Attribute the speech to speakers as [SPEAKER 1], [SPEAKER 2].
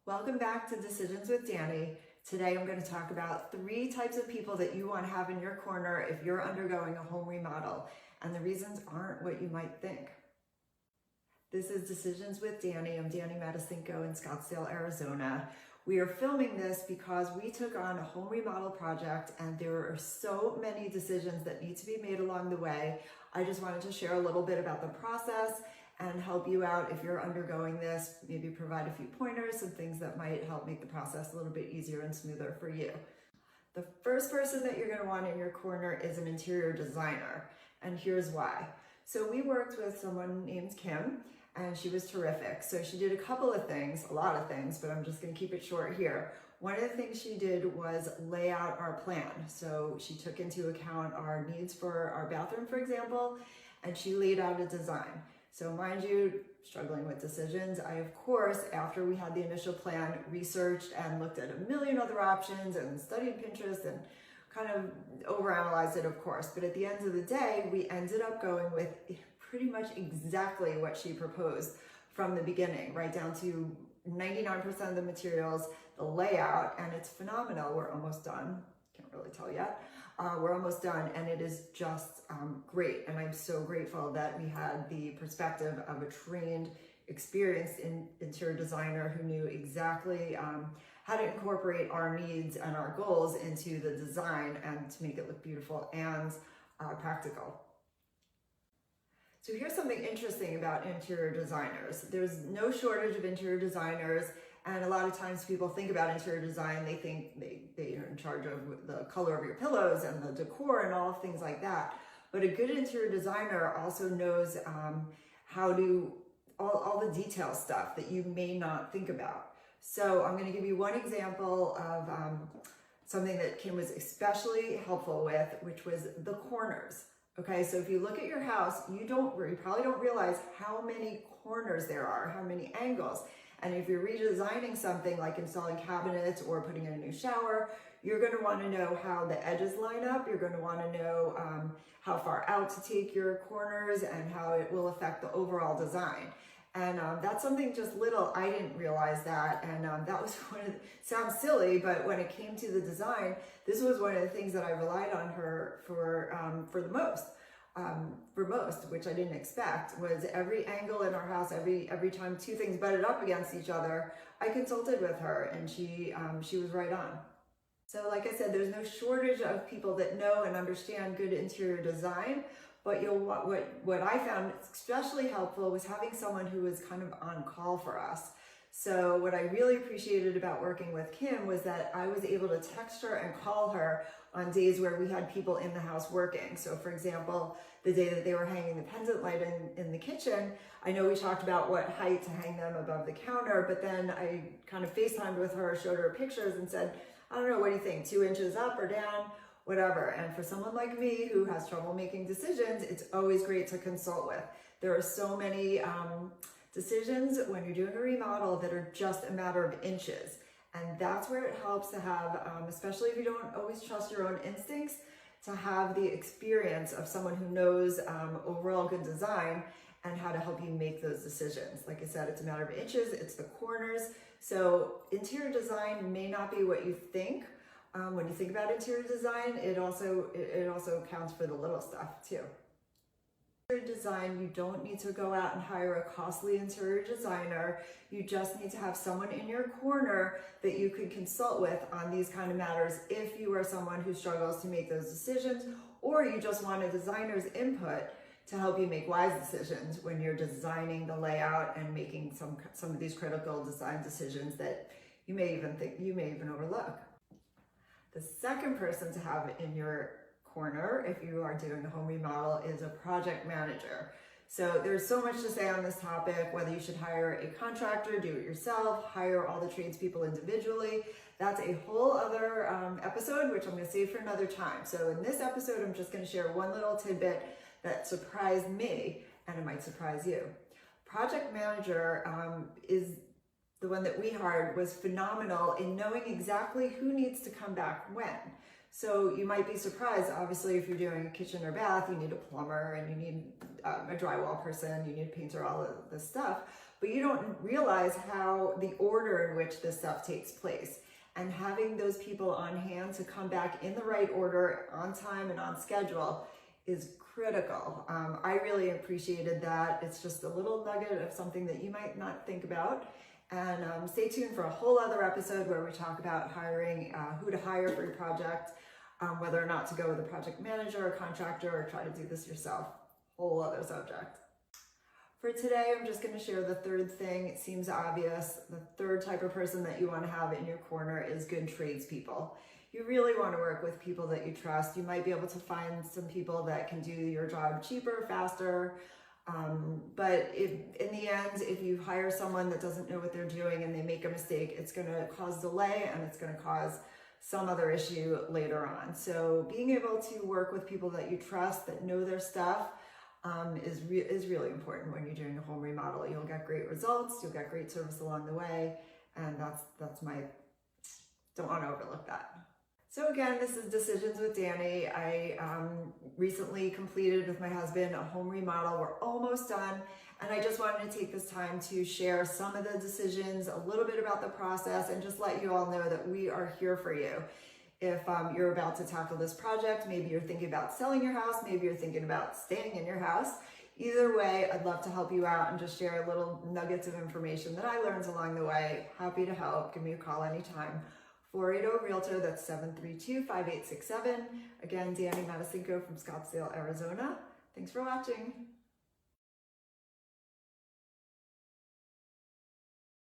[SPEAKER 1] Welcome back to Decisions with Dani. Today I'm going to talk about 3 types of people that you want to have in your corner if you're undergoing a home remodel, and the reasons aren't what you might think. This is Decisions with Dani. I'm Dani Matasinko in Scottsdale, Arizona. We are filming this because we took on a home remodel project and there are so many decisions that need to be made along the way. I just wanted to share a little bit about the process and help you out if you're undergoing this, maybe provide a few pointers and things that might help make the process a little bit easier and smoother for you. The first person that you're going to want in your corner is an interior designer, and here's why. So we worked with someone named Kim, and she was terrific. So she did a couple of things, a lot of things, but I'm just going to keep it short here. One of the things she did was lay out our plan. So she took into account our needs for our bathroom, for example, and she laid out a design. So mind you, struggling with decisions, I of course, after we had the initial plan, researched and looked at a million other options and studied Pinterest and kind of overanalyzed it, of course. But at the end of the day, we ended up going with pretty much exactly what she proposed from the beginning, right down to 99% of the materials, the layout, and it's phenomenal. We're almost done. Can't really tell yet. We're almost done, and it is just great. And I'm so grateful that we had the perspective of a trained, experienced interior designer who knew exactly how to incorporate our needs and our goals into the design and to make it look beautiful and practical. So here's something interesting about interior designers. There's no shortage of interior designers, and a lot of times people think about interior design, they think they are in charge of the color of your pillows and the decor and all things like that. But a good interior designer also knows how to, all the detail stuff that you may not think about. So I'm going to give you one example of something that Kim was especially helpful with, which was the corners. Okay, so if you look at your house, you probably don't realize how many corners there are, how many angles. And if you're redesigning something like installing cabinets or putting in a new shower, you're going to want to know how the edges line up. You're going to want to know how far out to take your corners and how it will affect the overall design. And that's something just little, I didn't realize that. And that was sounds silly, but when it came to the design, this was one of the things that I relied on her for the most. Which I didn't expect, was every angle in our house, every time 2 things butted up against each other, I consulted with her, and she was right on. So like I said, there's no shortage of people that know and understand good interior design, but what I found especially helpful was having someone who was kind of on call for us. So what I really appreciated about working with Kim was that I was able to text her and call her on days where we had people in the house working. So for example, the day that they were hanging the pendant light in the kitchen, I know we talked about what height to hang them above the counter, but then I kind of FaceTimed with her, showed her pictures and said, I don't know, what do you think? 2 inches up or down? Whatever. And for someone like me who has trouble making decisions, it's always great to consult with. There are so many decisions when you're doing a remodel that are just a matter of inches. And that's where it helps to have, especially if you don't always trust your own instincts, to have the experience of someone who knows overall good design and how to help you make those decisions. Like I said, it's a matter of inches, it's the corners. So interior design may not be what you think. When you think about interior design, it also accounts for the little stuff too. Interior design, you don't need to go out and hire a costly interior designer. You just need to have someone in your corner that you can consult with on these kind of matters if you are someone who struggles to make those decisions, or you just want a designer's input to help you make wise decisions when you're designing the layout and making some of these critical design decisions that you may even overlook. The second person to have in your corner, if you are doing a home remodel, is a project manager. So there's so much to say on this topic, whether you should hire a contractor, do it yourself, hire all the tradespeople individually. That's a whole other episode, which I'm going to save for another time. So in this episode, I'm just going to share one little tidbit that surprised me, and it might surprise you. Project manager is the one that we hired, was phenomenal in knowing exactly who needs to come back when. So you might be surprised, obviously, if you're doing a kitchen or bath, you need a plumber and you need a drywall person, you need a painter, all of this stuff. but you don't realize how the order in which this stuff takes place. And having those people on hand to come back in the right order, on time and on schedule, is critical. I really appreciated that. It's just a little nugget of something that you might not think about. And stay tuned for a whole other episode where we talk about hiring, who to hire for your project, whether or not to go with a project manager or contractor or try to do this yourself. Whole other subject. For today, I'm just going to share the third thing. It seems obvious. The third type of person that you want to have in your corner is good tradespeople. You really want to work with people that you trust. You might be able to find some people that can do your job cheaper, faster. But in the end, if you hire someone that doesn't know what they're doing and they make a mistake, it's going to cause delay and it's going to cause some other issue later on. So being able to work with people that you trust, that know their stuff, is really important when you're doing a home remodel. You'll get great results, you'll get great service along the way, and that's my, don't want to overlook that. So again, this is Decisions with Dani. I recently completed with my husband a home remodel. We're almost done, and I just wanted to take this time to share some of the decisions, a little bit about the process, and just let you all know that we are here for you. If you're about to tackle this project, maybe you're thinking about selling your house, maybe you're thinking about staying in your house. Either way, I'd love to help you out and just share little nuggets of information that I learned along the way. Happy to help. Give me a call anytime. 480-REALTOR, that's 732-5867. Again, Dani Matasinko from Scottsdale, Arizona. Thanks for watching.